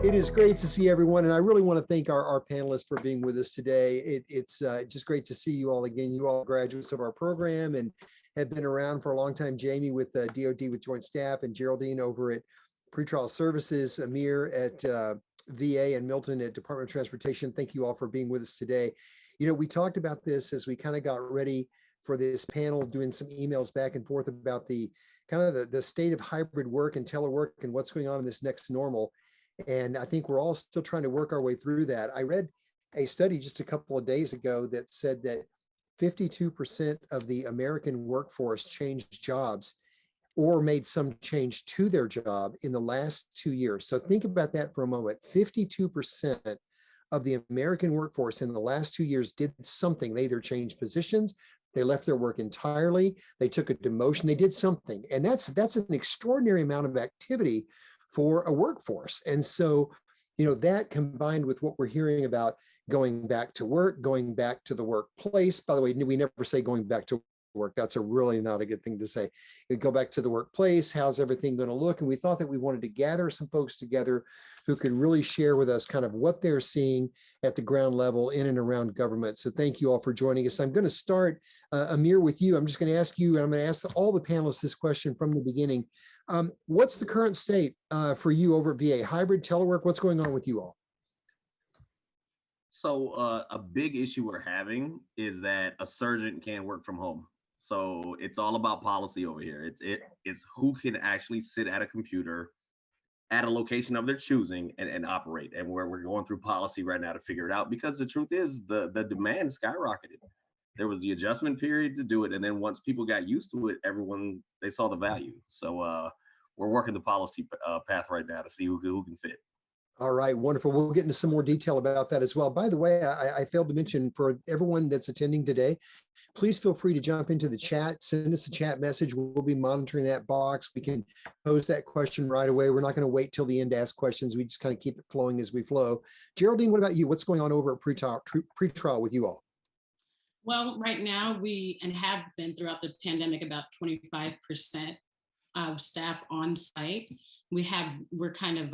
It is great to see everyone, and I really want to thank our panelists for being with us today. It's just great to see you all again. You all graduates of our program and have been around for a long time. Jamie with DOD with Joint Staff, and Geraldine over at Pretrial Services, Amir at VA, and Milton at Department of Transportation. Thank you all for being with us today. You know, we talked about this as we kind of got ready for this panel, doing some emails back and forth about the kind of the state of hybrid work and telework and what's going on in this next normal. And I think we're all still trying to work our way through that. I read a study just a couple of days ago that said that 52% of the American workforce changed jobs or made some change to their job in the last 2 years. So think about that for a moment. 52% of the American workforce in the last 2 years did something. They either changed positions, they left their work entirely, they took a demotion, they did something. And that's an extraordinary amount of activity for a workforce. And so, you know, that combined with what we're hearing about going back to work, going back to the workplace. By the way, we never say going back to work. That's a really not a good thing to say. You go back to the workplace, how's everything going to look? And we thought that we wanted to gather some folks together who could really share with us kind of what they're seeing at the ground level in and around government. So thank you all for joining us. I'm going to start, Amir, with you. I'm just going to ask you, and I'm going to ask all the panelists this question from the beginning. What's the current state for you over at VA? Hybrid, telework, what's going on with you all? So a big issue we're having is that a surgeon can't work from home. So it's all about policy over here. It's who can actually sit at a computer at a location of their choosing and operate. And where we're going through policy right now to figure it out, because the truth is the demand skyrocketed. There was the adjustment period to do it. And then once people got used to it, they saw the value. So we're working the policy path right now to see who can fit. All right, wonderful. We'll get into some more detail about that as well. By the way, I failed to mention for everyone that's attending today, please feel free to jump into the chat, send us a chat message. We'll be monitoring that box. We can pose that question right away. We're not going to wait till the end to ask questions. We just kind of keep it flowing as we flow. Geraldine, what about you? What's going on over at pretrial with you all? Well, right now and have been throughout the pandemic, about 25% of staff on site. We're kind of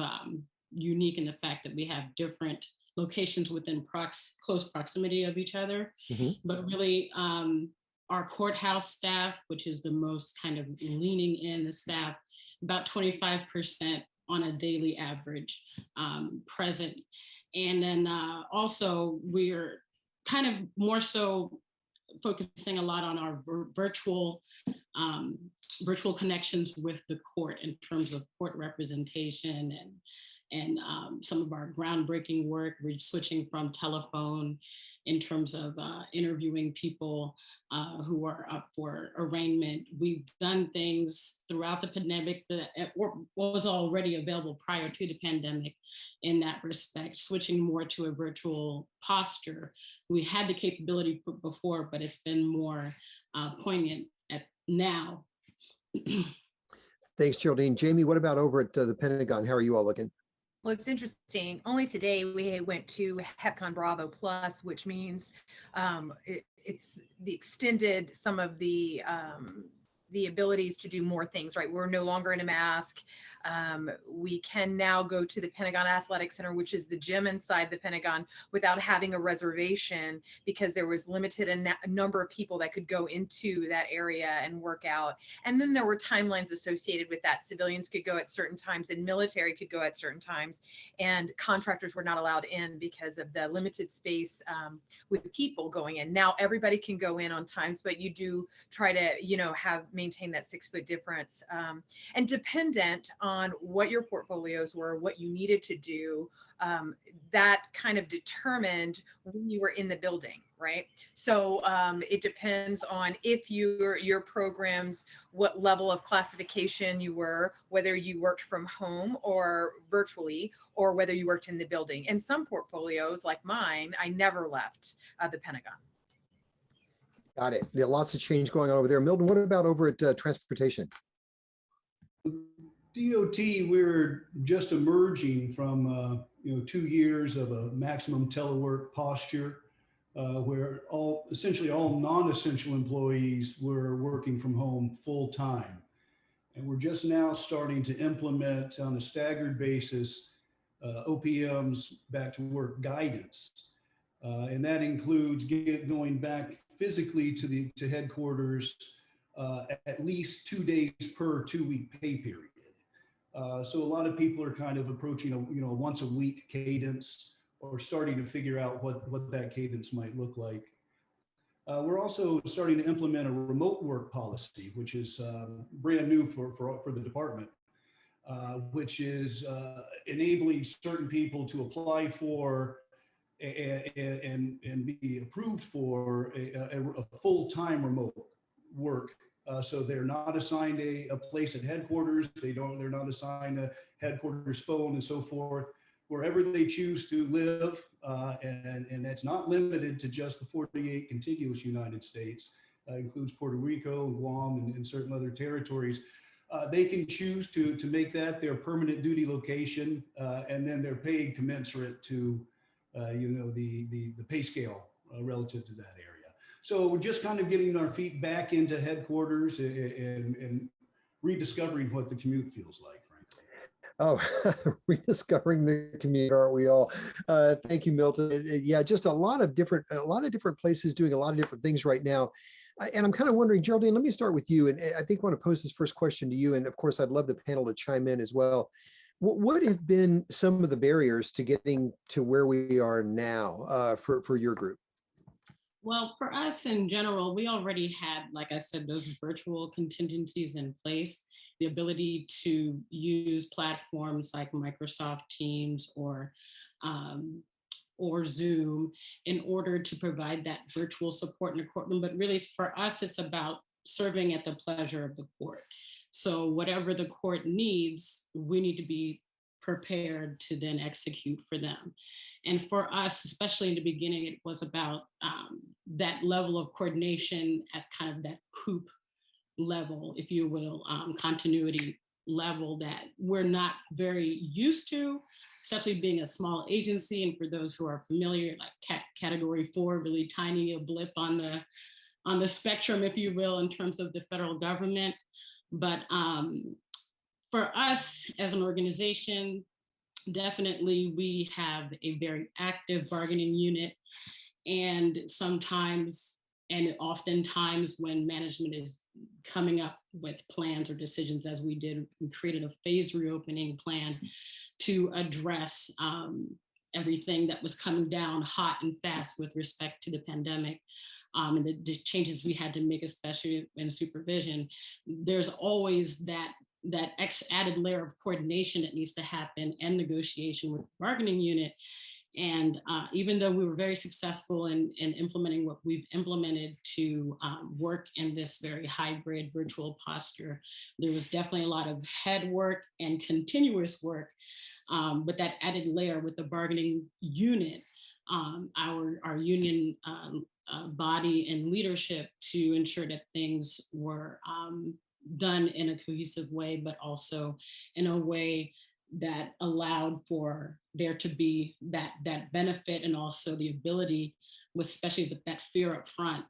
unique in the fact that we have different locations within close proximity of each other. Mm-hmm. But really our courthouse staff, which is the most kind of leaning in the staff, about 25% on a daily average present. And then also we're kind of more so focusing a lot on our virtual connections with the court in terms of court representation and some of our groundbreaking work. We're switching from telephone in terms of interviewing people who are up for arraignment. We've done things throughout the pandemic that was already available prior to the pandemic in that respect, switching more to a virtual posture. We had the capability before, but it's been more poignant now. Thanks, Geraldine. Jamie, what about over at the Pentagon? How are you all looking? Well, it's interesting. Only today we went to HEPCON Bravo Plus, which means it's the extended some of the abilities to do more things, right? We're no longer in a mask. We can now go to the Pentagon Athletic Center, which is the gym inside the Pentagon, without having a reservation, because there was limited a number of people that could go into that area and work out. And then there were timelines associated with that. Civilians could go at certain times and military could go at certain times, and contractors were not allowed in because of the limited space with people going in. Now everybody can go in on times, but you do try to, maintain that 6 foot difference, and dependent on what your portfolios were, what you needed to do, that kind of determined when you were in the building, right? So it depends on if your programs, what level of classification you were, whether you worked from home or virtually, or whether you worked in the building. And some portfolios like mine, I never left the Pentagon. Got it. There are lots of change going on over there. Milton, what about over at transportation? DOT, we're just emerging from 2 years of a maximum telework posture, where essentially all non-essential employees were working from home full time. And we're just now starting to implement on a staggered basis OPM's back to work guidance. And that includes going back physically to headquarters at least 2 days per 2-week pay period. So a lot of people are kind of approaching a once a week cadence, or starting to figure out what that cadence might look like. We're also starting to implement a remote work policy, which is brand new for the department, which is enabling certain people to apply for and be approved for a full-time remote work. So they're not assigned a place at headquarters. They're not assigned a headquarters phone and so forth. Wherever they choose to live, and that's not limited to just the 48 contiguous United States, includes Puerto Rico, Guam, and certain other territories. They can choose to make that their permanent duty location, and then they're paid commensurate to the pay scale relative to that area. So we're just kind of getting our feet back into headquarters and rediscovering what the commute feels like, frankly. Oh, rediscovering the community, aren't we all? Thank you, Milton. Yeah, just a lot of different places doing a lot of different things right now. And I'm kind of wondering, Geraldine, let me start with you. And I think I want to pose this first question to you. And of course, I'd love the panel to chime in as well. What have been some of the barriers to getting to where we are now for your group? Well, for us in general, we already had, like I said, those virtual contingencies in place, the ability to use platforms like Microsoft Teams or Zoom in order to provide that virtual support in the courtroom. But really for us, it's about serving at the pleasure of the court. So whatever the court needs, we need to be prepared to then execute for them. And for us, especially in the beginning, it was about that level of coordination at kind of that COOP level, if you will, continuity level that we're not very used to, especially being a small agency. And for those who are familiar, like category 4, really tiny, a blip on the spectrum, if you will, in terms of the federal government. But for us as an organization, definitely we have a very active bargaining unit, and sometimes and oftentimes when management is coming up with plans or decisions, as we did, we created a phased reopening plan to address everything that was coming down hot and fast with respect to the pandemic. And the changes we had to make, especially in supervision. There's always that added layer of coordination that needs to happen and negotiation with the bargaining unit. And even though we were very successful in implementing what we've implemented to work in this very hybrid virtual posture, there was definitely a lot of head work and continuous work. But that added layer with the bargaining unit, our union body and leadership, to ensure that things were done in a cohesive way, but also in a way that allowed for there to be that benefit, and also the ability, with especially with that fear up front,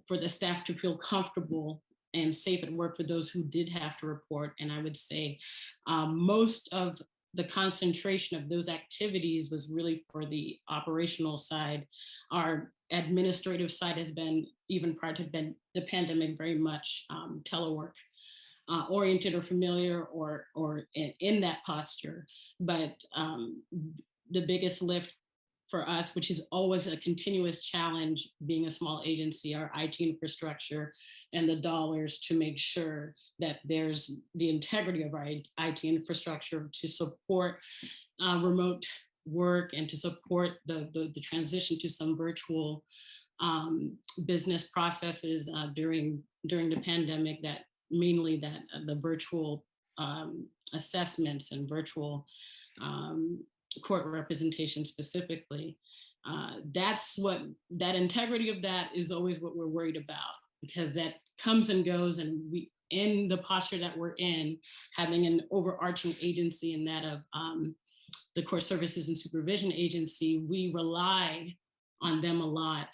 for the staff to feel comfortable and safe at work for those who did have to report. And I would say most of the concentration of those activities was really for the operational side. Our administrative side has been, even prior to the pandemic, very much telework oriented or familiar or in that posture. But the biggest lift for us, which is always a continuous challenge being a small agency, our IT infrastructure and the dollars to make sure that there's the integrity of our IT infrastructure to support remote work and to support the transition to some virtual business processes during the pandemic, that mainly that the virtual assessments and virtual court representation specifically. That's what, that integrity of that is always what we're worried about, because that comes and goes, and we, in the posture that we're in, having an overarching agency in that of the Court Services and Supervision Agency, we rely on them a lot.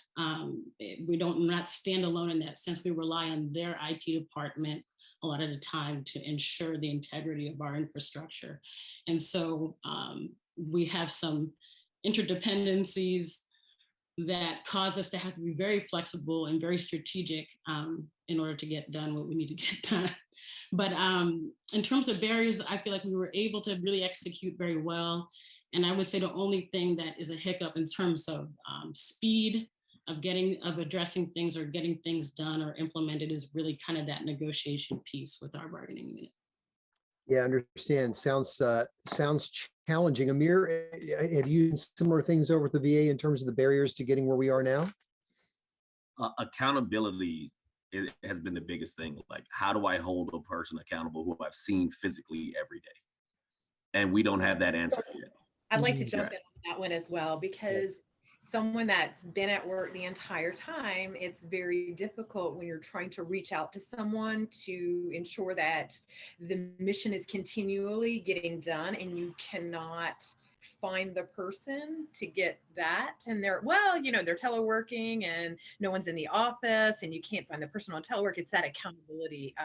We're not standalone in that sense. We rely on their IT department a lot of the time to ensure the integrity of our infrastructure. And so we have some interdependencies that cause us to have to be very flexible and very strategic in order to get done what we need to get done. But in terms of barriers, I feel like we were able to really execute very well. And I would say the only thing that is a hiccup in terms of speed of addressing things or getting things done or implemented is really kind of that negotiation piece with our bargaining unit. Yeah, I understand. Sounds challenging. Amir, have you seen similar things over at the VA in terms of the barriers to getting where we are now? Accountability has been the biggest thing. Like, how do I hold a person accountable who I've seen physically every day? And we don't have that answer yet. I'd like to jump in on that one as well, because someone that's been at work the entire time, it's very difficult when you're trying to reach out to someone to ensure that the mission is continually getting done, and you cannot find the person to get that. And they're, well, they're teleworking and no one's in the office and you can't find the person on telework. It's that accountability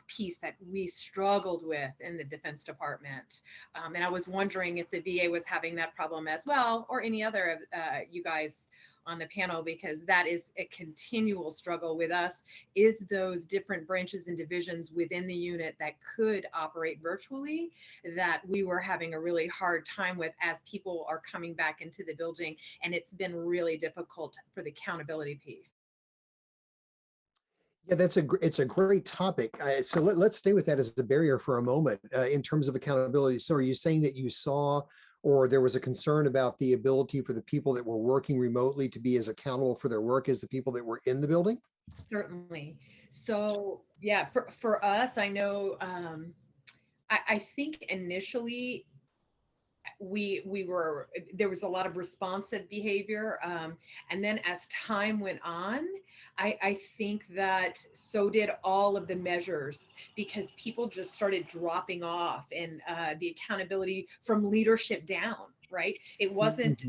piece that we struggled with in the Defense Department. And I was wondering if the VA was having that problem as well, or any other of you guys on the panel, because that is a continual struggle with us, is those different branches and divisions within the unit that could operate virtually that we were having a really hard time with as people are coming back into the building. And it's been really difficult for the accountability piece. Yeah, it's a great topic. So let's stay with that as a barrier for a moment in terms of accountability. So are you saying that you saw, or there was a concern about the ability for the people that were working remotely to be as accountable for their work as the people that were in the building? Certainly. So yeah, for us, I know, I think initially there was a lot of responsive behavior. And then as time went on, I think that so did all of the measures, because people just started dropping off, and the accountability from leadership down, right? It wasn't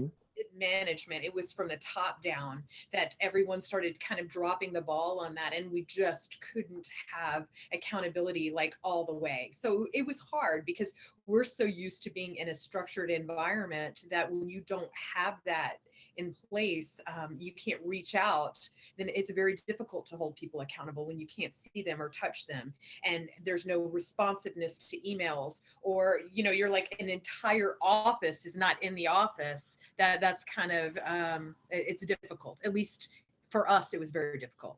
management, it was from the top down that everyone started kind of dropping the ball on that, and we just couldn't have accountability like all the way. So it was hard because we're so used to being in a structured environment that when you don't have that in place, you can't reach out, then it's very difficult to hold people accountable when you can't see them or touch them, and there's no responsiveness to emails, or you're like an entire office is not in the office. That's kind of it's difficult. At least for us, it was very difficult.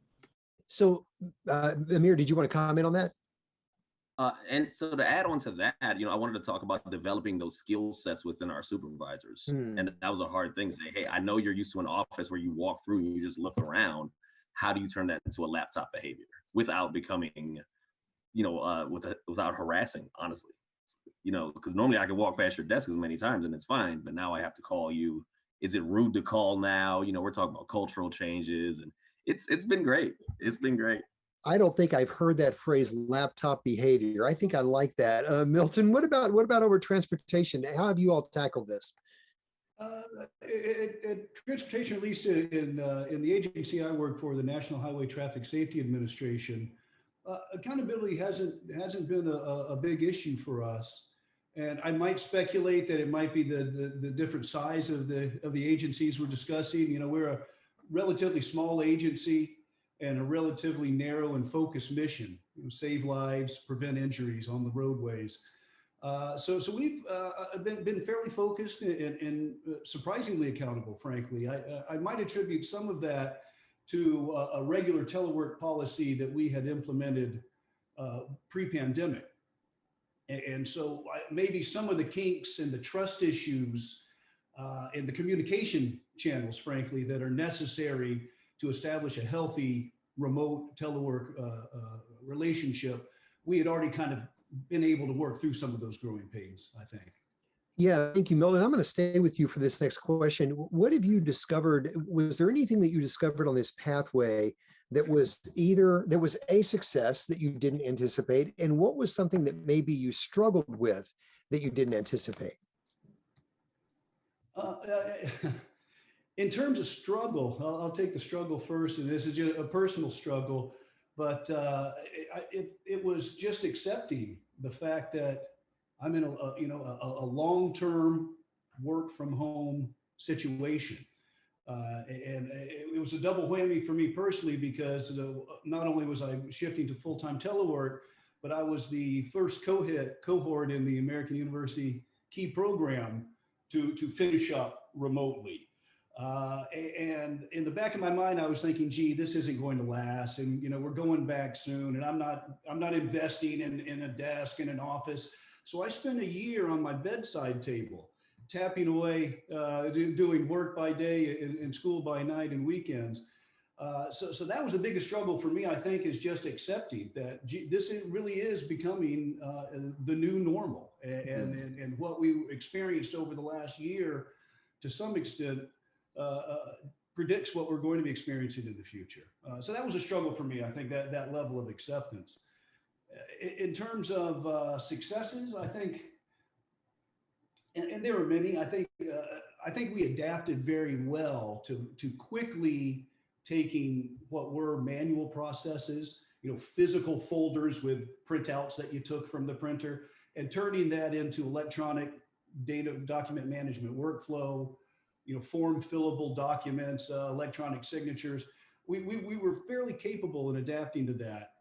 So Amir, did you want to comment on that? And so to add on to that, I wanted to talk about developing those skill sets within our supervisors. And that was a hard thing to say, hey, I know you're used to an office where you walk through and you just look around. How do you turn that into a laptop behavior without becoming, without harassing, honestly? Because normally I can walk past your desk as many times and it's fine, but now I have to call you. Is it rude to call now? We're talking about cultural changes, and it's been great. It's been great. I don't think I've heard that phrase, laptop behavior. I think I like that. Milton, what about over transportation? How have you all tackled this? Transportation, at least in the agency I work for, the National Highway Traffic Safety Administration, accountability hasn't been a big issue for us. And I might speculate that it might be the different size of the agencies we're discussing. We're a relatively small agency and a relatively narrow and focused mission: save lives, prevent injuries on the roadways. So we've been fairly focused and surprisingly accountable, frankly. I might attribute some of that to a regular telework policy that we had implemented pre-pandemic. And so maybe some of the kinks and the trust issues and the communication channels, frankly, that are necessary to establish a healthy remote telework relationship, we had already kind of been able to work through some of those growing pains, I think. Yeah, thank you, Milton. I'm going to stay with you for this next question. What have you discovered? Was there anything that you discovered on this pathway that was a success that you didn't anticipate? And what was something that maybe you struggled with that you didn't anticipate? In terms of struggle, I'll take the struggle first, and this is just a personal struggle, but it was just accepting the fact that I'm in a long-term work from home situation. And it was a double whammy for me personally, because not only was I shifting to full-time telework, but I was the first cohort in the American University Key program to finish up remotely. And in the back of my mind, I was thinking, gee, this isn't going to last. And, we're going back soon, and I'm not investing in a desk in an office. So I spent a year on my bedside table, tapping away, doing work by day and school by night and weekends. So that was the biggest struggle for me, I think, is just accepting that this really is becoming the new normal. And what we experienced over the last year, to some extent, predicts what we're going to be experiencing in the future. So that was a struggle for me, I think, that level of acceptance. In terms of successes, I think, and there were many. I think we adapted very well to quickly taking what were manual processes, physical folders with printouts that you took from the printer, and turning that into electronic data document management workflow, form fillable documents, electronic signatures. We were fairly capable in adapting to that.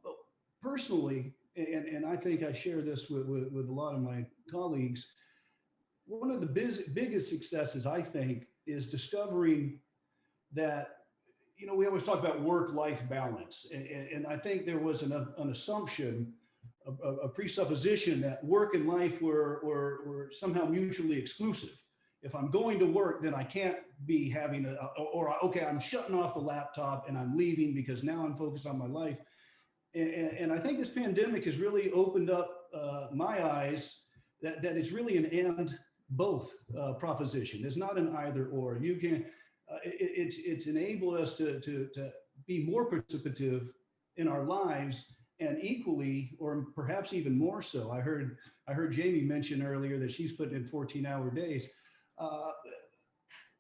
But personally, and I think I share this with a lot of my colleagues, one of the biggest successes, I think, is discovering that, we always talk about work-life balance. And I think there was an assumption, a presupposition that work and life were somehow mutually exclusive. If I'm going to work, then I can't be having okay, I'm shutting off the laptop and I'm leaving because now I'm focused on my life. And I think this pandemic has really opened up my eyes that it's really an and both proposition. It's not an either or. You can, it's enabled us to be more participative in our lives, and equally, or perhaps even more so. I heard Jamie mention earlier that she's putting in 14-hour days.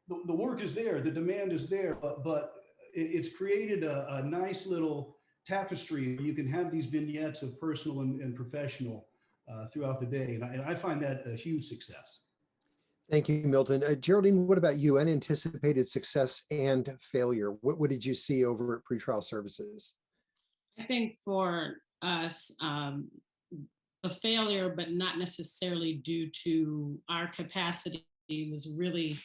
The work is there, the demand is there, but it's created a nice little tapestry. You can have these vignettes of personal and professional throughout the day. And I find that a huge success. Thank you, Milton. Geraldine, what about you? Unanticipated success and failure. What did you see over at Pretrial Services? I think for us, a failure, but not necessarily due to our capacity, was really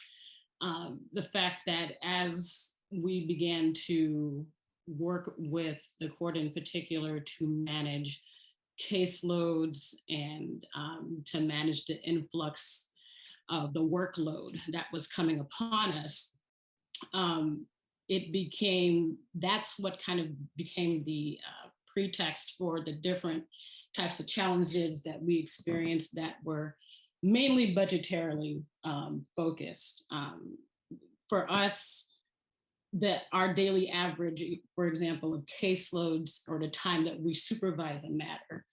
the fact that as we began to work with the court in particular to manage caseloads and to manage the influx of the workload that was coming upon us, that's what kind of became the pretext for the different types of challenges that we experienced that were mainly budgetarily focused. For us, our daily average, for example, of caseloads or the time that we supervise a matter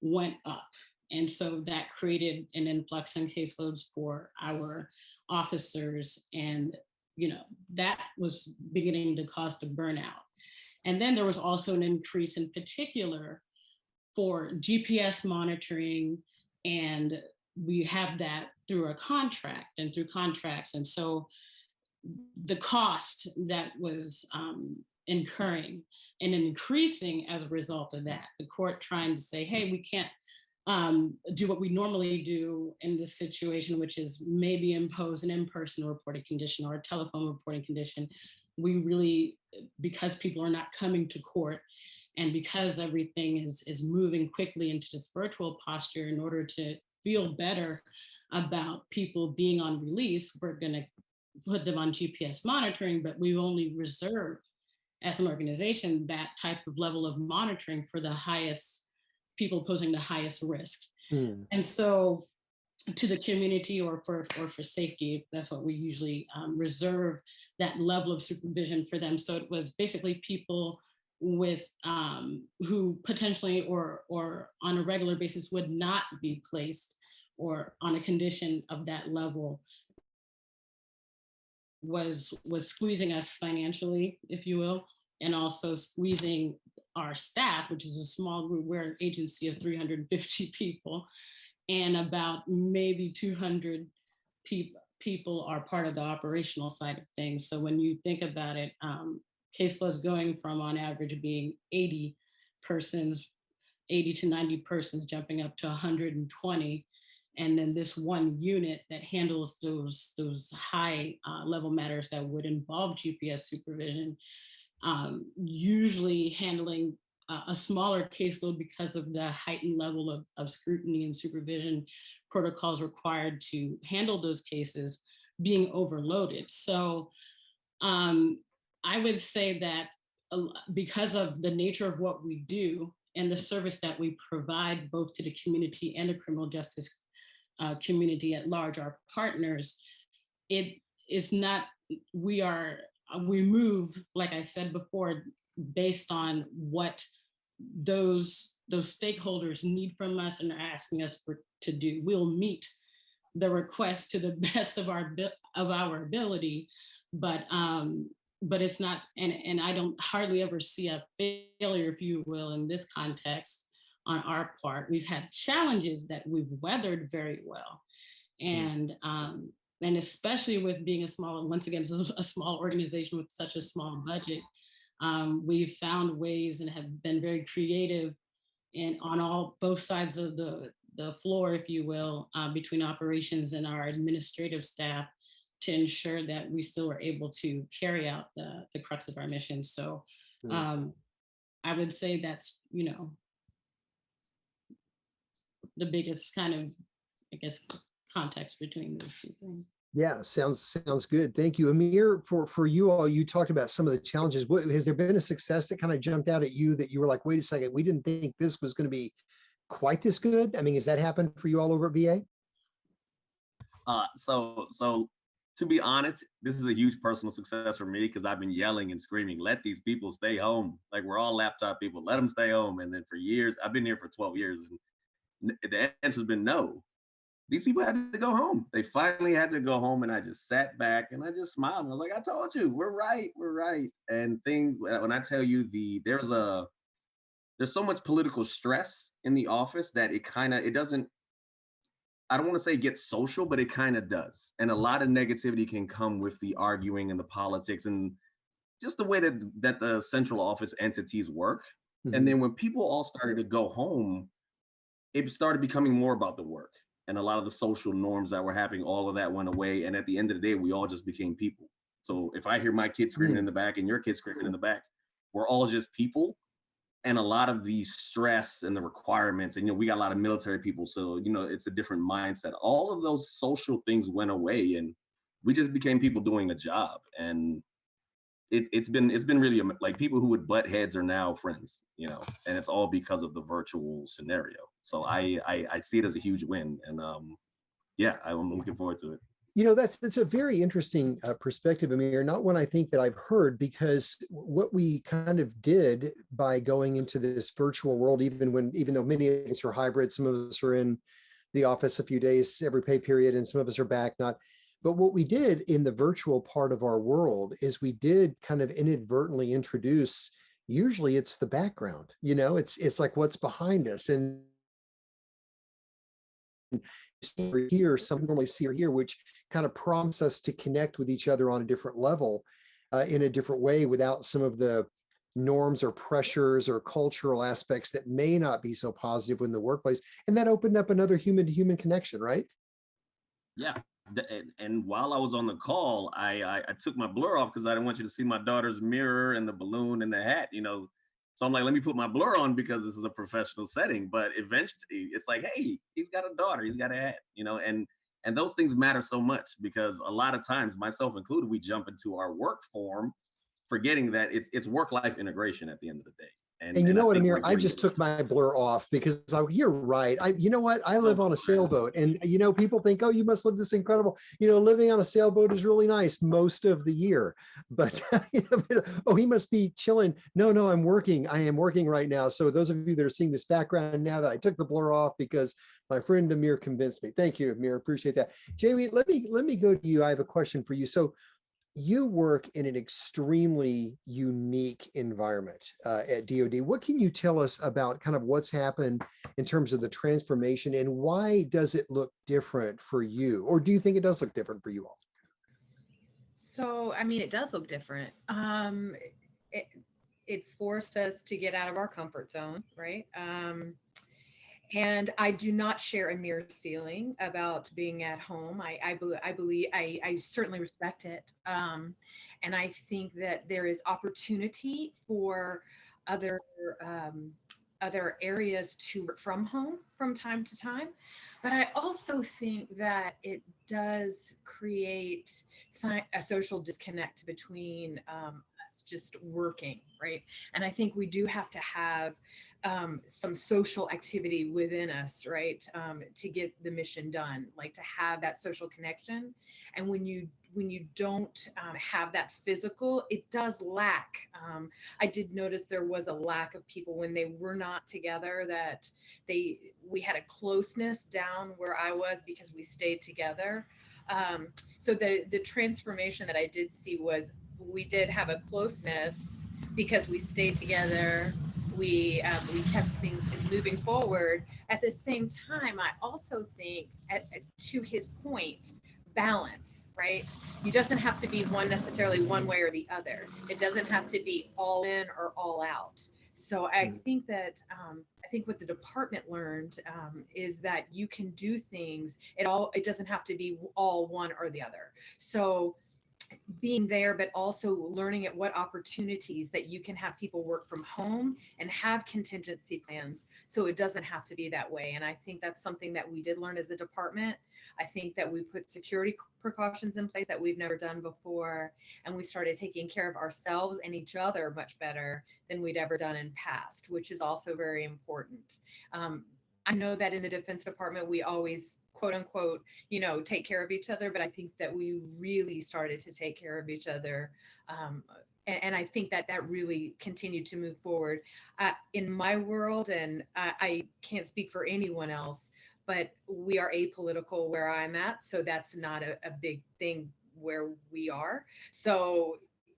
went up. And so that created an influx in caseloads for our officers. And, that was beginning to cause the burnout. And then there was also an increase in particular for GPS monitoring, and we have that through a contract and through contracts. And so the cost that was incurring and increasing as a result of that, the court trying to say, hey, we can't do what we normally do in this situation, which is maybe impose an in-person reporting condition or a telephone reporting condition. We really, because people are not coming to court, and because everything is moving quickly into this virtual posture, in order to feel better about people being on release, we're going to put them on GPS monitoring, but we only reserve, as an organization, that type of level of monitoring for the highest people posing the highest risk. And so to the community or for safety, that's what we usually reserve that level of supervision for them. So it was basically people with who potentially or on a regular basis would not be placed or on a condition of that level was squeezing us financially, if you will, and also squeezing our staff, which is a small group. We're an agency of 350 people and about maybe 200 people are part of the operational side of things. So when you think about it, caseloads going from on average being 80 persons, 80 to 90 persons, jumping up to 120. And then this one unit that handles those high level matters that would involve GPS supervision, usually handling a smaller caseload because of the heightened level of scrutiny and supervision protocols required to handle those cases being overloaded. So I would say that because of the nature of what we do and the service that we provide both to the community and the criminal justice community at large, our partners, it is not, we move, like I said before, based on what those stakeholders need from us and are asking us to do. We'll meet the request to the best of our ability, but it's not, and I don't hardly ever see a failure, if you will, in this context on our part. We've had challenges that we've weathered very well, and especially with being a small, once again, a small organization with such a small budget, we've found ways and have been very creative and on both sides of the floor, if you will, between operations and our administrative staff to ensure that we still were able to carry out the crux of our mission. So I would say that's, the biggest kind of, I guess, context between those two things. Yeah, sounds good. Thank you. Amir, for you all, you talked about some of the challenges. Has there been a success that kind of jumped out at you that you were like, wait a second, we didn't think this was going to be quite this good? I mean, has that happened for you all over at VA? So to be honest, this is a huge personal success for me because I've been yelling and screaming, let these people stay home. Like, we're all laptop people, let them stay home. And then for years, I've been here for 12 years and the answer has been no. These people had to go home. They finally had to go home, and I just sat back and I just smiled. And I was like, I told you, we're right. And things, when I tell you there's so much political stress in the office that it doesn't, I don't want to say get social, but it kind of does. And a lot of negativity can come with the arguing and the politics and just the way that the central office entities work. Mm-hmm. And then when people all started to go home, it started becoming more about the work. And a lot of the social norms that were happening, all of that went away. And at the end of the day, we all just became people. So if I hear my kid screaming in the back and your kid screaming in the back, we're all just people. And a lot of the stress and the requirements, and we got a lot of military people, so it's a different mindset. All of those social things went away, and we just became people doing a job. And it's been really, like, people who would butt heads are now friends, and it's all because of the virtual scenario. So I see it as a huge win, and I'm looking forward to it. That's a very interesting perspective, Amir, not one I think that I've heard, because what we kind of did by going into this virtual world, even though many of us are hybrid, some of us are in the office a few days every pay period, and some of us are back, not. But what we did in the virtual part of our world is we did kind of inadvertently introduce, usually it's the background, it's like what's behind us. And here, some normally see here, which kind of prompts us to connect with each other on a different level, in a different way, without some of the norms or pressures or cultural aspects that may not be so positive in the workplace. And that opened up another human to human connection, right? Yeah. And while I was on the call, I took my blur off because I didn't want you to see my daughter's mirror and the balloon and the hat, So I'm like, let me put my blur on because this is a professional setting. But eventually it's like, hey, he's got a daughter, he's got a hat, and those things matter so much, because a lot of times, myself included, we jump into our work form, forgetting that it's work-life integration at the end of the day. And you know what, Amir, I just took my blur off because you're right. You know what? I live on a sailboat, and people think, oh, you must live this incredible, living on a sailboat is really nice most of the year. But oh, he must be chilling. No, I'm working. I am working right now. So those of you that are seeing this background now, that I took the blur off because my friend Amir convinced me. Thank you, Amir. Appreciate that. Jamie, let me go to you. I have a question for you. So you work in an extremely unique environment at DoD. What can you tell us about kind of what's happened in terms of the transformation, and why does it look different for you? Or do you think it does look different for you all? So, I mean, it does look different. It, it forced us to get out of our comfort zone, right? And I do not share Amir's feeling about being at home. I believe, I certainly respect it. And I think that there is opportunity for other, um, other areas to work from home from time to time. But I also think that it does create a social disconnect between us just working, right? And I think we do have to have some social activity within us, right, to get the mission done, like to have that social connection. And when you don't have that physical, it does lack. I did notice there was a lack of people when they were not together. That we had a closeness down where I was because we stayed together. So the transformation that I did see was we did have a closeness because we stayed together. We kept things moving forward. At the same time, I also think, to his point, balance, right? You doesn't have to be one necessarily one way or the other. It doesn't have to be all in or all out. So I think that I think what the department learned is that you can do things. It doesn't have to be all one or the other. So being there, but also learning at what opportunities that you can have people work from home and have contingency plans so it doesn't have to be that way. And I think that's something that we did learn as a department. I think that we put security precautions in place that we've never done before, and we started taking care of ourselves and each other much better than we'd ever done in past, which is also very important. I know that in the Defense Department, we always quote unquote, take care of each other, but I think that we really started to take care of each other. And I think that that really continued to move forward in my world. And I can't speak for anyone else, but we are apolitical where I'm at. So that's not a big thing where we are. So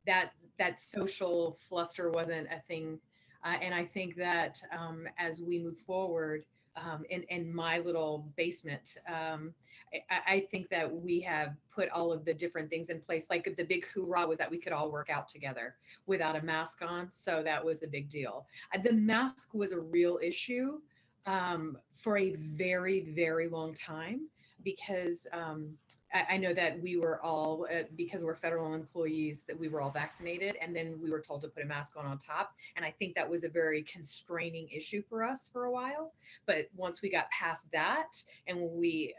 that social fluster wasn't a thing. And I think that as we move forward, in my little basement. I think that we have put all of the different things in place. Like the big hoorah was that we could all work out together without a mask on. So that was a big deal. The mask was a real issue for a very, very long time because I know that we were all, because we're federal employees, that we were all vaccinated, and then we were told to put a mask on top. And I think that was a very constraining issue for us for a while. But once we got past that, and we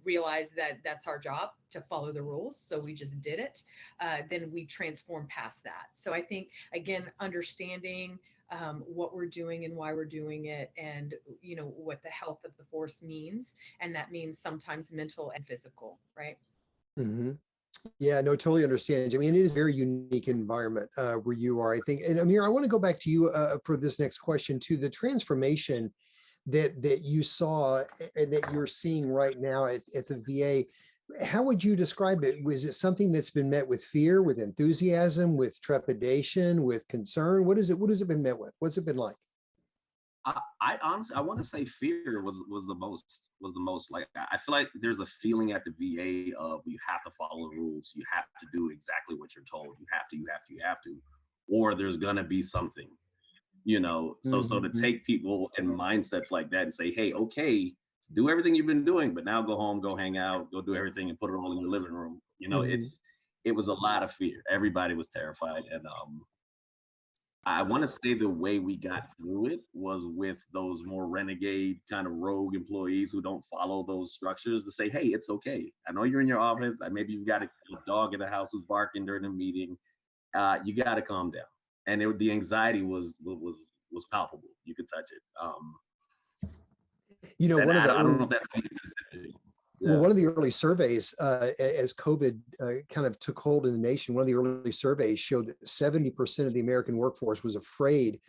realized that that's our job to follow the rules, so we just did it. Then we transformed past that. So I think again, understanding what we're doing and why we're doing it, and what the health of the force means, and that means sometimes mental and physical, right? Mm-hmm. Yeah, no, totally understand. I mean, it is a very unique environment where you are, I think. And Amir, I want to go back to you for this next question too. The transformation that you saw and that you're seeing right now at the VA, how would you describe it? Was it something that's been met with fear, with enthusiasm, with trepidation, with concern? What has it been met with? What's it been like? I honestly, I want to say fear was the most like, I feel like there's a feeling at the VA of you have to follow the rules, you have to do exactly what you're told, you have to, or there's gonna be something, so to take people in mindsets like that and say, hey, okay, do everything you've been doing, but now go home, go hang out, go do everything and put it all in your living room. It was a lot of fear. Everybody was terrified. And I want to say the way we got through it was with those more renegade kind of rogue employees who don't follow those structures, to say, hey, it's okay. I know you're in your office. Maybe you've got a dog in the house who's barking during a meeting. You got to calm down. And the anxiety was palpable. You could touch it. One of the I don't know if that's well, one of the early surveys as COVID kind of took hold in the nation, one of the early surveys showed that 70% of the American workforce was afraid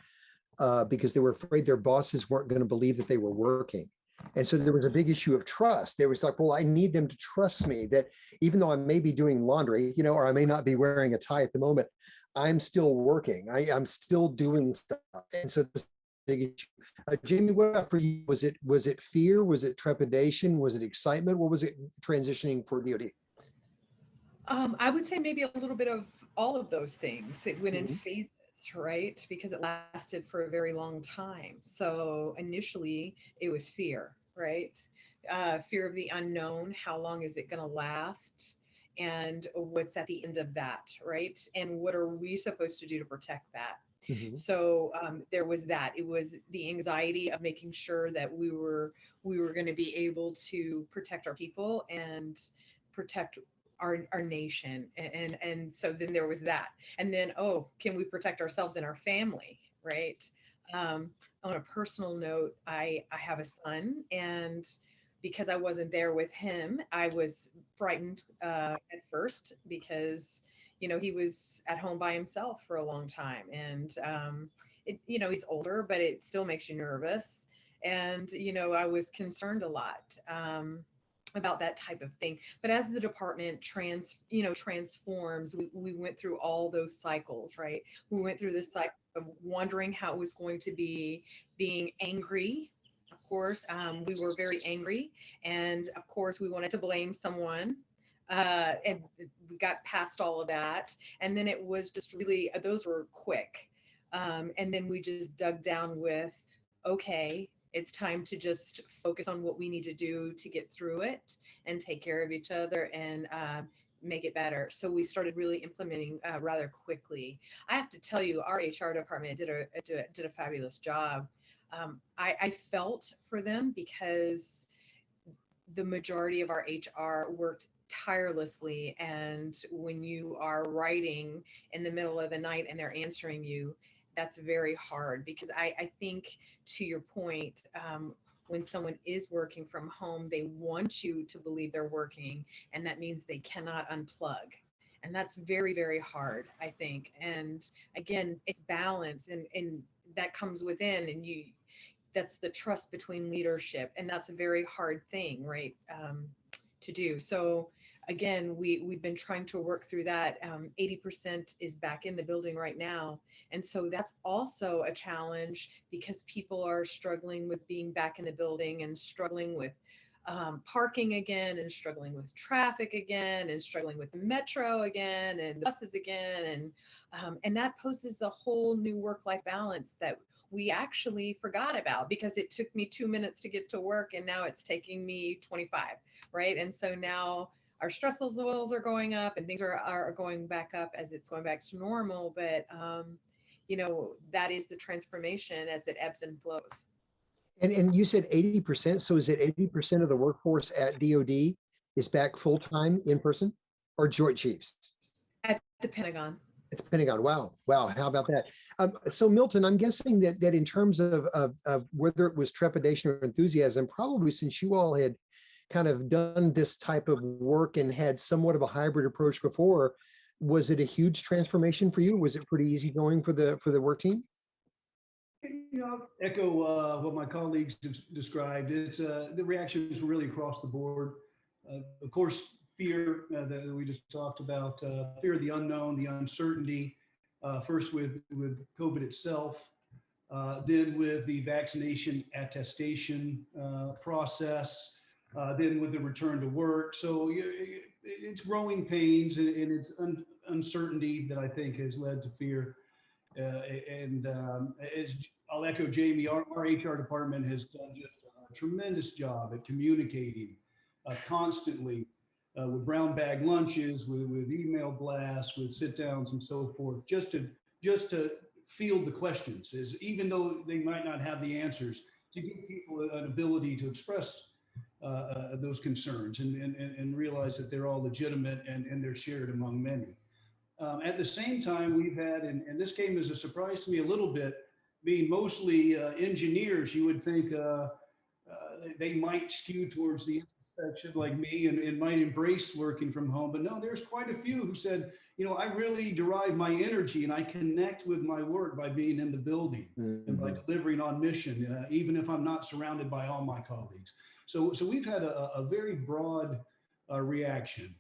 because they were afraid their bosses weren't going to believe that they were working. And so there was a big issue of trust. There was like, well, I need them to trust me that even though I may be doing laundry, or I may not be wearing a tie at the moment, I'm still working. I'm still doing stuff. And so there's a big issue. Jamie, what about for you? Was it fear? Was it trepidation? Was it excitement? What was it transitioning for DoD? I would say maybe a little bit of all of those things. It went in Mhm. phases, right? Because it lasted for a very long time. So initially it was fear, right? Fear of the unknown. How long is it going to last? And what's at the end of that, right? And what are we supposed to do to protect that? Mhm. So there was that. It was the anxiety of making sure that we were going to be able to protect our people and protect our nation. And so then there was that. And then, oh, can we protect ourselves and our family, right? On a personal note, I have a son, and because I wasn't there with him, I was frightened at first because he was at home by himself for a long time, and he's older, but it still makes you nervous. And I was concerned a lot about that type of thing. But as the department transforms, we went through all those cycles, right? We went through this cycle of wondering how it was going to be, being angry. Of course, we were very angry, and of course, we wanted to blame someone. And we got past all of that, and then it was just really those were quick. And then we just dug down with, okay, it's time to just focus on what we need to do to get through it and take care of each other and make it better. So we started really implementing rather quickly. I have to tell you, our HR department did a fabulous job. I felt for them because the majority of our HR worked tirelessly. And when you are writing in the middle of the night and they're answering you, that's very hard because I think, to your point, when someone is working from home, they want you to believe they're working, and that means they cannot unplug. And that's very, very hard, I think. And again, it's balance, and that comes within, and that's the trust between leadership, and that's a very hard thing, right, to do. So again, we've been trying to work through that. 80% is back in the building right now, and so that's also a challenge because people are struggling with being back in the building and struggling with parking again, and struggling with traffic again, and struggling with the metro again, and the buses again, and that poses a whole new work-life balance that we actually forgot about because it took me 2 minutes to get to work, and now it's taking me 25, right? And so now our stress levels are going up, and things are going back up as it's going back to normal. But that is the transformation as it ebbs and flows. And you said 80%. So is it 80% of the workforce at DoD is back full-time in person, or Joint Chiefs? At the Pentagon. It's Pentagon. Wow. Wow. How about that? So Milton, I'm guessing that in terms of whether it was trepidation or enthusiasm, probably since you all had kind of done this type of work and had somewhat of a hybrid approach before, was it a huge transformation for you? Was it pretty easy going for the work team? Echo what my colleagues described. It's the reactions were really across the board. Of course, fear that we just talked about, fear of the unknown, the uncertainty, first with COVID itself, then with the vaccination attestation process, then with the return to work. So it's growing pains, and it's uncertainty that I think has led to fear. I'll echo Jamie, our HR department has done just a tremendous job at communicating constantly with brown bag lunches, with email blasts, with sit downs and so forth, just to field the questions, is even though they might not have the answers, to give people an ability to express those concerns and realize that they're all legitimate and they're shared among many. At the same time, we've had, and this came as a surprise to me a little bit, being mostly engineers, you would think they might skew towards the section like me and might embrace working from home, but no, there's quite a few who said, I really derive my energy and I connect with my work by being in the building and by delivering on mission, even if I'm not surrounded by all my colleagues. So we've had a very broad reaction.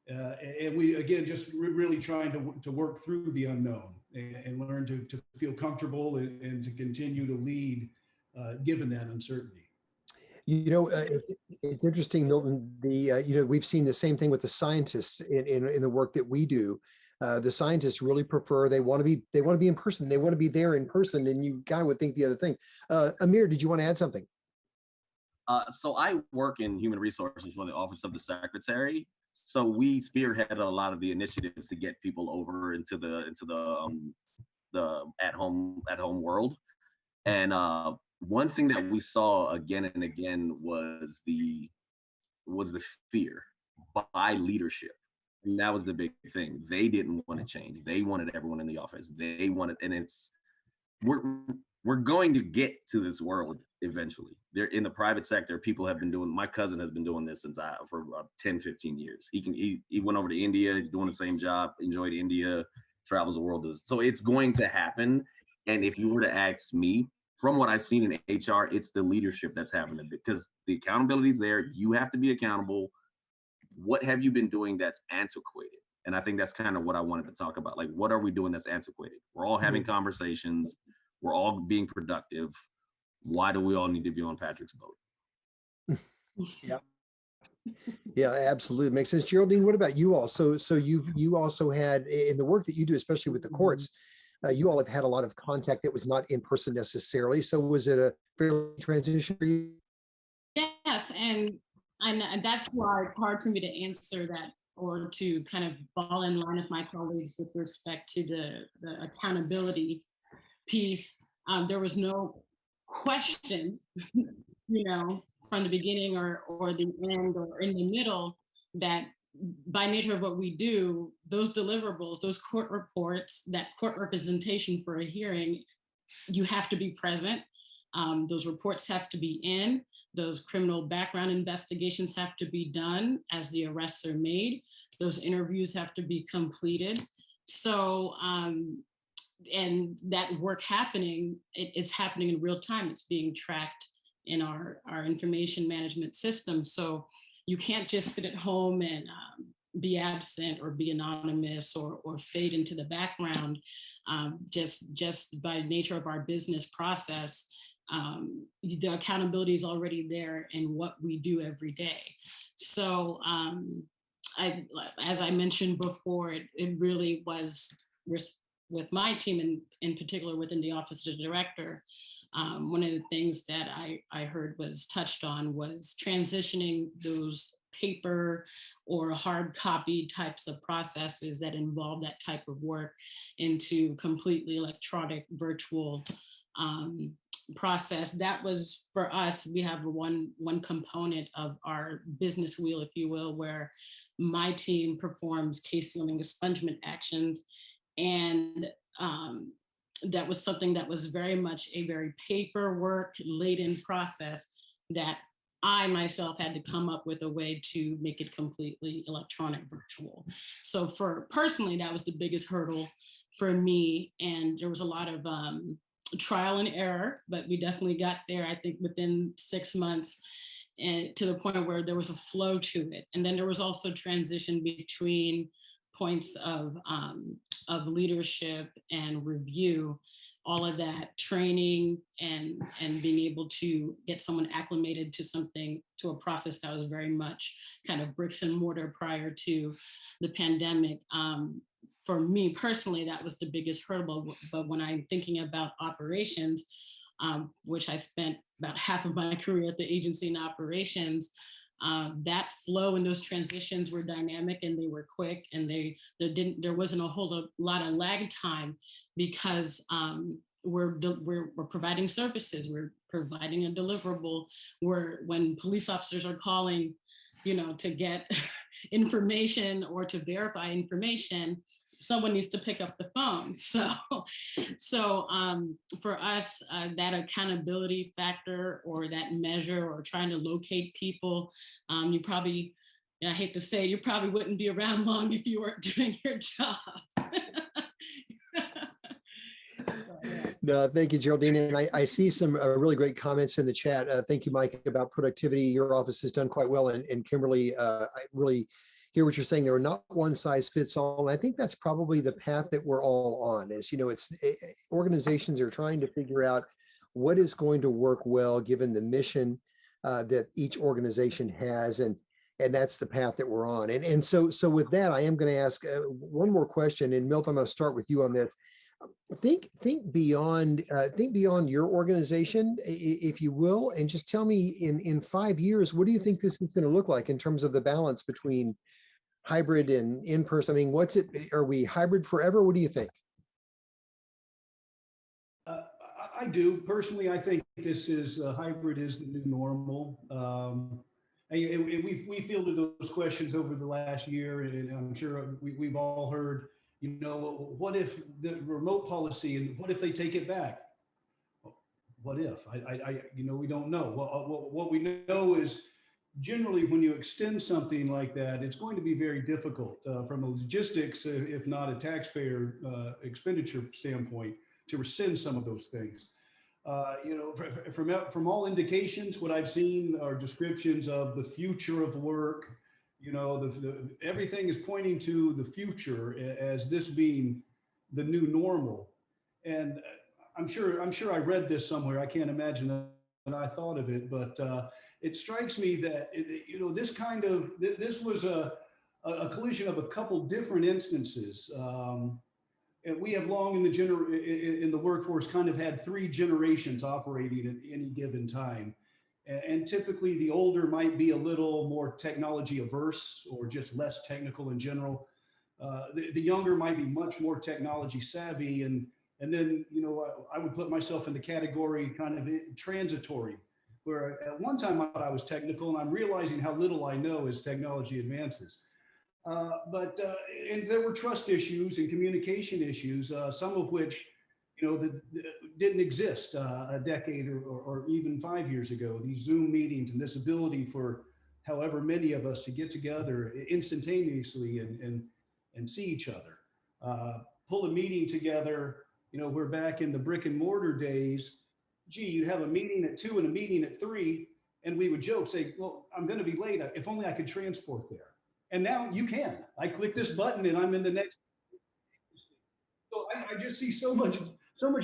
And we, again, just really trying to work through the unknown and learn to feel comfortable and to continue to lead given that uncertainty. It's interesting, Milton. We've seen the same thing with the scientists in the work that we do. The scientists really prefer, they want to be in person. They want to be there in person. And you kind of would think the other thing. Amir, did you want to add something? So I work in human resources for the Office of the Secretary. So we spearheaded a lot of the initiatives to get people over into the at home world. And one thing that we saw again and again was the fear by leadership. And that was the big thing. They didn't want to change. They wanted everyone in the office. They wanted, and we're going to get to this world eventually. They're in the private sector. People have been doing, my cousin has been doing this for 10, 15 years. He went over to India, he's doing the same job, enjoyed India, travels the world. So it's going to happen. And if you were to ask me, from what I've seen in HR, it's the leadership that's happening because the accountability is there. You have to be accountable. What have you been doing that's antiquated? And I think that's kind of what I wanted to talk about. Like, what are we doing that's antiquated? We're all having conversations. We're all being productive. Why do we all need to be on Patrick's boat? Yeah, absolutely. Makes sense. Geraldine, what about you all? So you also had, in the work that you do, especially with the courts, you all have had a lot of contact that was not in person necessarily. So was it a fair transition for you? Yes, and that's why it's hard for me to answer that or to kind of fall in line with my colleagues with respect to the accountability piece. There was no question, from the beginning or the end or in the middle, that by nature of what we do, those deliverables, those court reports, that court representation for a hearing, you have to be present. Those reports have to be in. Those criminal background investigations have to be done as the arrests are made. Those interviews have to be completed. So, and that work happening, it's happening in real time. It's being tracked in our information management system. So you can't just sit at home and be absent or be anonymous or fade into the background. Just by nature of our business process, the accountability is already there in what we do every day. So as I mentioned before, it really was with my team in particular within the Office of the Director. One of the things that I heard was touched on was transitioning those paper or hard copy types of processes that involve that type of work into completely electronic virtual process. That was, for us, we have one component of our business wheel, if you will, where my team performs case sealing expungement actions. And that was something that was very much a very paperwork laden process that I myself had to come up with a way to make it completely electronic virtual. So personally, that was the biggest hurdle for me. And there was a lot of trial and error, but we definitely got there, I think, within 6 months, and to the point where there was a flow to it. And then there was also transition between points of leadership and review, all of that training and being able to get someone acclimated to a process that was very much kind of bricks and mortar prior to the pandemic. For me personally, that was the biggest hurdle. But when I'm thinking about operations, which I spent about half of my career at the agency in operations, that flow and those transitions were dynamic and they were quick, and there wasn't a whole lot of lag time because we're providing services, we're providing a deliverable. When police officers are calling, to get information or to verify information, someone needs to pick up the phone. So for us, that accountability factor or that measure or trying to locate people, you probably, I hate to say, you probably wouldn't be around long if you weren't doing your job. No, thank you, Geraldine. And I see some really great comments in the chat. Thank you, Mike, about productivity. Your office has done quite well. And Kimberly, I really hear what you're saying. There are not one size fits all. And I think that's probably the path that we're all on. As you know, organizations are trying to figure out what is going to work well given the mission that each organization has. And that's the path that we're on. And so with that, I am going to ask one more question. And Milt, I'm going to start with you on this. Think beyond your organization, if you will, and just tell me in 5 years, what do you think this is going to look like in terms of the balance between hybrid and in-person? I mean, are we hybrid forever? What do you think? I do personally. I think this is hybrid is the new normal. And we fielded those questions over the last year, and I'm sure we've all heard, you know, what if the remote policy, and what if they take it back? What if? You know, we don't know. What we know is generally when you extend something like that, it's going to be very difficult from a logistics, if not a taxpayer expenditure standpoint, to rescind some of those things. You know, from all indications, what I've seen are descriptions of the future of work. You know, everything is pointing to the future as this being the new normal. And I'm sure I read this somewhere. I can't imagine that I thought of it, but it strikes me that you know, this was a collision of a couple different instances. And we have long in the workforce kind of had 3 generations operating at any given time. And typically the older might be a little more technology averse or just less technical in general. The younger might be much more technology savvy. And then, you know, I would put myself in the category kind of transitory, where at one time I was technical and I'm realizing how little I know as technology advances. And there were trust issues and communication issues, some of which, you know, that didn't exist a decade or even 5 years ago. These Zoom meetings and this ability for however many of us to get together instantaneously and see each other, pull a meeting together. You know, we're back in the brick and mortar days. Gee, you'd have a meeting at 2 and a meeting at 3, and we would joke, say, well, I'm going to be late. If only I could transport there. And now you can. I click this button and I'm in the next. So I just see so much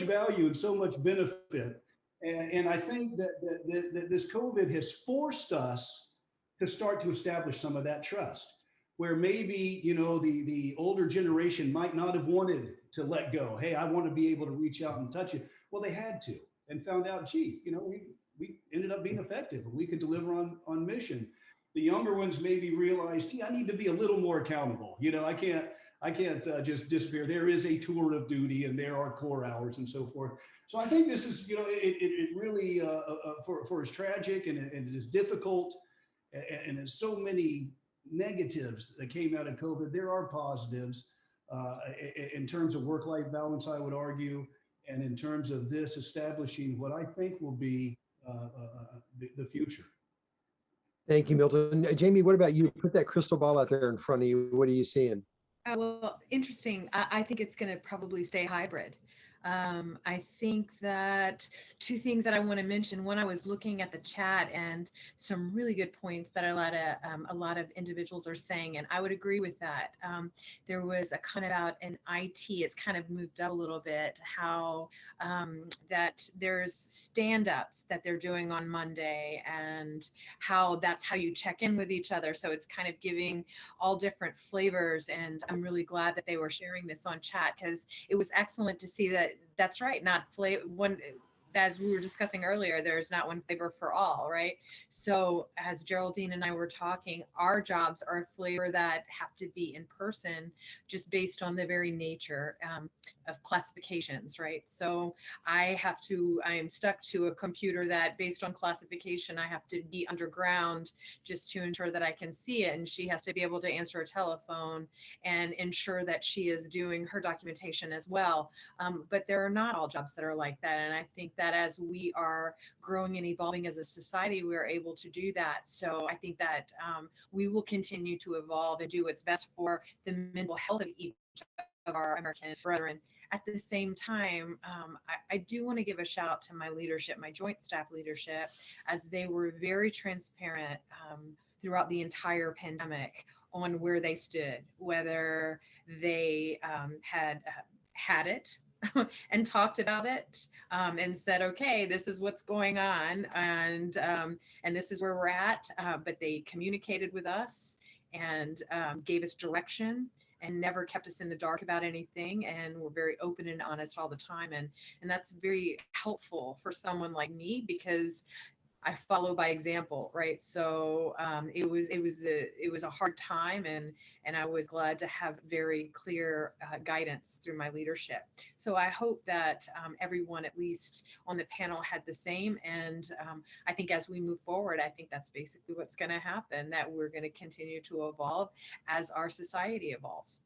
value and so much benefit. And I think that this COVID has forced us to start to establish some of that trust, where maybe, you know, the older generation might not have wanted to let go. Hey, I want to be able to reach out and touch it. Well, they had to, and found out, gee, you know, we ended up being effective and we could deliver on mission. The younger ones maybe realized, gee, I need to be a little more accountable. You know, I can't just disappear. There is a tour of duty and there are core hours and so forth. So I think this is, you know, it really, for as tragic and it is difficult and there's so many negatives that came out of COVID, there are positives in terms of work-life balance, I would argue, and in terms of this establishing what I think will be the future. Thank you, Milton. Jamie, what about you? Put that crystal ball out there in front of you. What are you seeing? Well, interesting. I think it's going to probably stay hybrid. I think that 2 things that I want to mention. One, I was looking at the chat and some really good points that a lot of individuals are saying, and I would agree with that. There was a comment about an IT. It's kind of moved up a little bit. How that there's stand-ups that they're doing on Monday, and how that's how you check in with each other. So it's kind of giving all different flavors, and I'm really glad that they were sharing this on chat, because it was excellent to see that. That's right, not one. as we were discussing earlier, there's not one flavor for all, right? So as Geraldine and I were talking, our jobs are a flavor that have to be in person, just based on the very nature of classifications, right? So I am stuck to a computer that, based on classification, I have to be underground just to ensure that I can see it. And she has to be able to answer a telephone and ensure that she is doing her documentation as well. But there are not all jobs that are like that. And I think that as we are growing and evolving as a society, we are able to do that. So I think that we will continue to evolve and do what's best for the mental health of each of our American brethren. At the same time, I do want to give a shout out to my leadership, my joint staff leadership, as they were very transparent throughout the entire pandemic on where they stood, whether they had it and talked about it and said, okay, this is what's going on, and this is where we're at. But they communicated with us and gave us direction and never kept us in the dark about anything, and were very open and honest all the time. And that's very helpful for someone like me, because I follow by example, right? So it was a hard time, and I was glad to have very clear guidance through my leadership. So I hope that everyone, at least on the panel, had the same. And I think as we move forward, I think that's basically what's going to happen, that we're going to continue to evolve as our society evolves.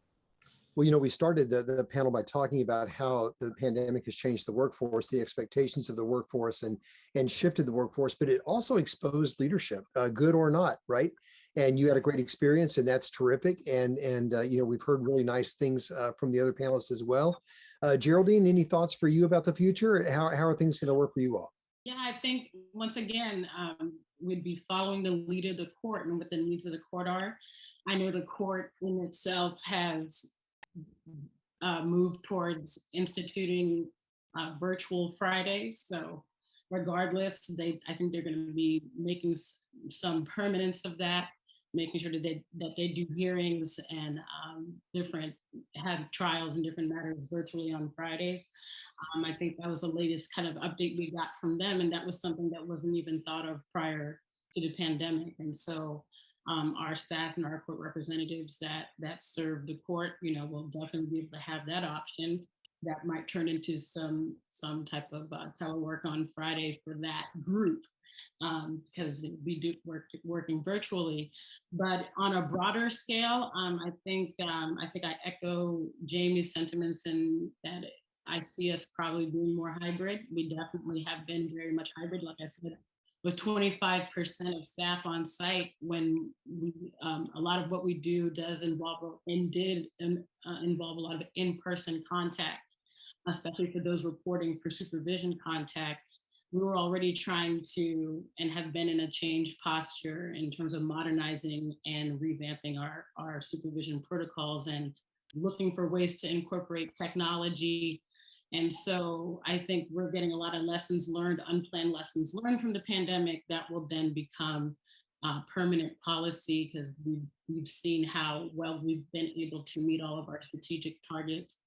Well, we started the panel by talking about how the pandemic has changed the workforce, the expectations of the workforce, and shifted the workforce, but it also exposed leadership, good or not, right? And you had a great experience, and that's terrific. And we've heard really nice things from the other panelists as well. Geraldine, any thoughts for you about the future? How are things going to work for you all? Yeah, I think once again, we'd be following the lead of the court and what the needs of the court are. I know the court in itself has moved towards instituting virtual Fridays. So regardless, I think they're going to be making some permanence of that, making sure that they do hearings and have trials and different matters virtually on Fridays. I think that was the latest kind of update we got from them, and that was something that wasn't even thought of prior to the pandemic. And so our staff and our court representatives that serve the court, will definitely be able to have that option. That might turn into some type of telework on Friday for that group, because we do working virtually. But on a broader scale, I think I echo Jamie's sentiments in that I see us probably doing more hybrid. We definitely have been very much hybrid, like I said, with 25% of staff on site, when a lot of what we do does involve and did involve a lot of in-person contact, especially for those reporting for supervision contact. We were already trying to and have been in a change posture in terms of modernizing and revamping our supervision protocols and looking for ways to incorporate technology. And so I think we're getting a lot of lessons learned, unplanned lessons learned from the pandemic that will then become permanent policy, because we've seen how well we've been able to meet all of our strategic targets,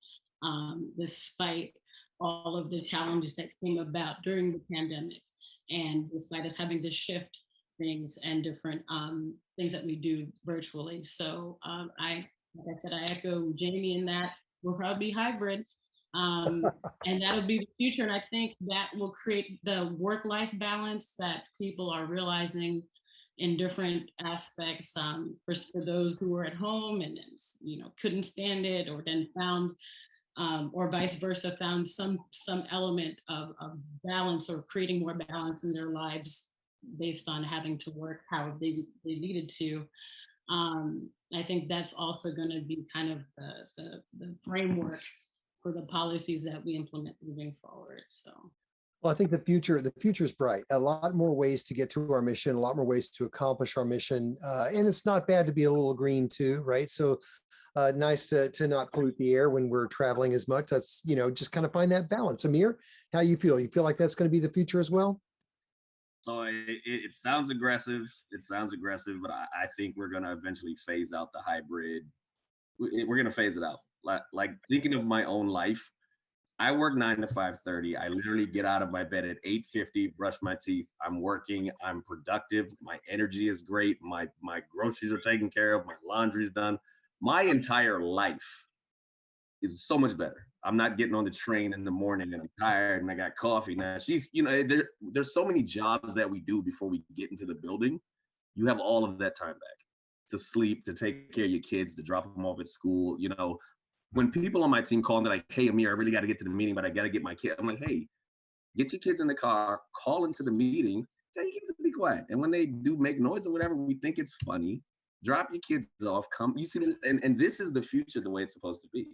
despite all of the challenges that came about during the pandemic, and despite us having to shift things and different things that we do virtually. So like I said, I echo Jamie in that we'll probably be hybrid. And that'll be the future. And I think that will create the work-life balance that people are realizing in different aspects. For those who are at home and couldn't stand it, or then found, or vice versa, found some element of balance, or creating more balance in their lives based on having to work how they needed to. I think that's also going to be kind of the framework for the policies that we implement moving forward. So, well, I think the future is bright. A lot more ways to get to our mission, a lot more ways to accomplish our mission, and it's not bad to be a little green too, right? So, nice to not pollute the air when we're traveling as much. That's just kind of find that balance. Amir, how you feel? You feel like that's going to be the future as well? So it sounds aggressive. But I think we're going to eventually phase out the hybrid. We're going to phase it out. Like thinking of my own life, I work 9 to 5:30. I literally get out of my bed at 8:50, brush my teeth. I'm working. I'm productive. My energy is great. My groceries are taken care of. My laundry's done. My entire life is so much better. I'm not getting on the train in the morning and I'm tired and I got coffee. Now there's so many jobs that we do before we get into the building. You have all of that time back to sleep, to take care of your kids, to drop them off at school. When people on my team call and they're like, hey, Amir, I really got to get to the meeting, but I got to get my kid. I'm like, hey, get your kids in the car, call into the meeting, tell your kids to be quiet. And when they do make noise or whatever, we think it's funny, drop your kids off, come, you see them, and this is the future the way it's supposed to be.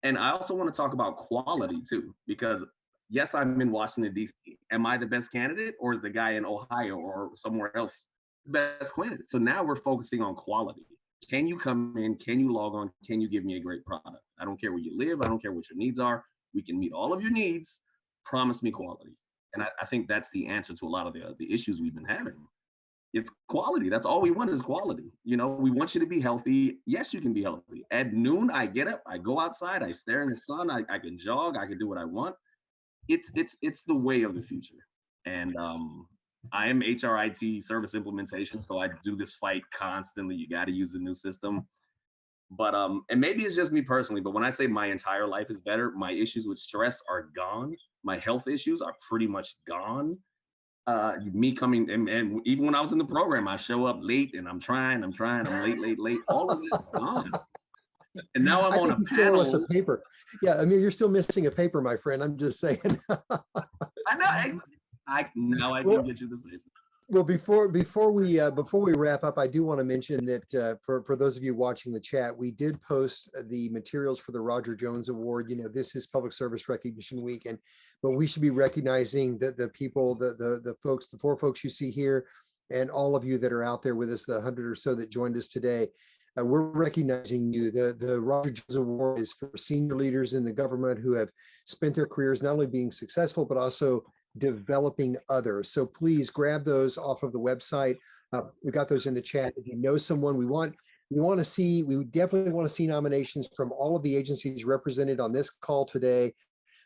And I also want to talk about quality too, because yes, I'm in Washington, D.C. Am I the best candidate, or is the guy in Ohio or somewhere else the best candidate? So now we're focusing on quality. Can you come in? Can you log on? Can you give me a great product? I don't care where you live. I don't care what your needs are. We can meet all of your needs. Promise me quality. And I think that's the answer to a lot of the issues we've been having. It's quality. That's all we want is quality. We want you to be healthy. Yes, you can be healthy. At noon, I get up, I go outside, I stare in the sun, I can jog, I can do what I want. It's the way of the future. And I am HRIT service implementation, so I do this fight constantly. You got to use the new system. But and maybe it's just me personally, but when I say my entire life is better, my issues with stress are gone. My health issues are pretty much gone. Me coming and even when I was in the program, I show up late and I'm late. All of it's gone. And now I'm on a panel. Still a paper. Yeah, I mean, you're still missing a paper, my friend. I'm just saying. I know. I can get you the paper. Well, before we wrap up, I do want to mention that for those of you watching the chat, we did post the materials for the Roger Jones Award. This is Public Service Recognition Week, but we should be recognizing the people, the folks, the 4 folks you see here, and all of you that are out there with us, the 100 or so that joined us today. We're recognizing you. The Roger Jones Award is for senior leaders in the government who have spent their careers not only being successful, but also developing others. So please grab those off of the website. We got those in the chat. If you know someone, we definitely want to see nominations from all of the agencies represented on this call today.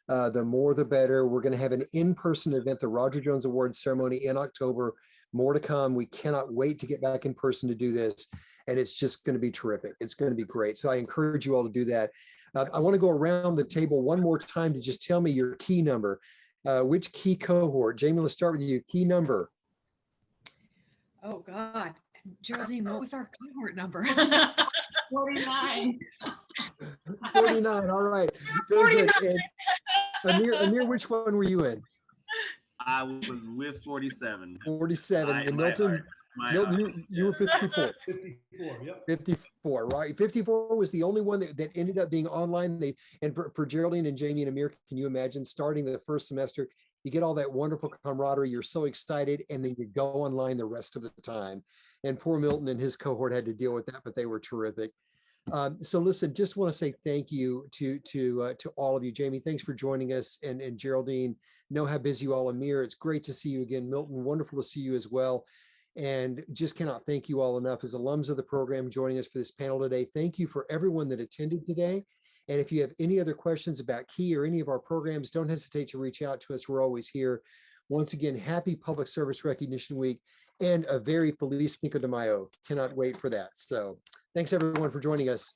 The more, the better. We're going to have an in-person event, the Roger Jones Awards ceremony in October. More to come. We cannot wait to get back in person to do this. And it's just going to be terrific. It's going to be great. So I encourage you all to do that. I want to go around the table one more time to just tell me your key number. Which key cohort? Jamie, let's start with you. Key number. Oh God, Geraldine, what was our cohort number? 49. 49. All right. Very good. And Amir, which one were you in? I was with 47. 47. And Milton, you were 54. 54, yep. 54, right? 54 was the only one that ended up being online. And for Geraldine and Jamie and Amir, can you imagine starting the first semester? You get all that wonderful camaraderie. You're so excited, and then you go online the rest of the time. And poor Milton and his cohort had to deal with that, but they were terrific. So listen, just want to say thank you to all of you. Jamie, thanks for joining us, and Geraldine, know how busy you all. Amir, it's great to see you again. Milton, wonderful to see you as well. And just cannot thank you all enough as alums of the program joining us for this panel today. Thank you for everyone that attended today. And if you have any other questions about Key or any of our programs, don't hesitate to reach out to us. We're always here. Once again, happy Public Service Recognition Week and a very Feliz Cinco de Mayo. Cannot wait for that. So thanks everyone for joining us.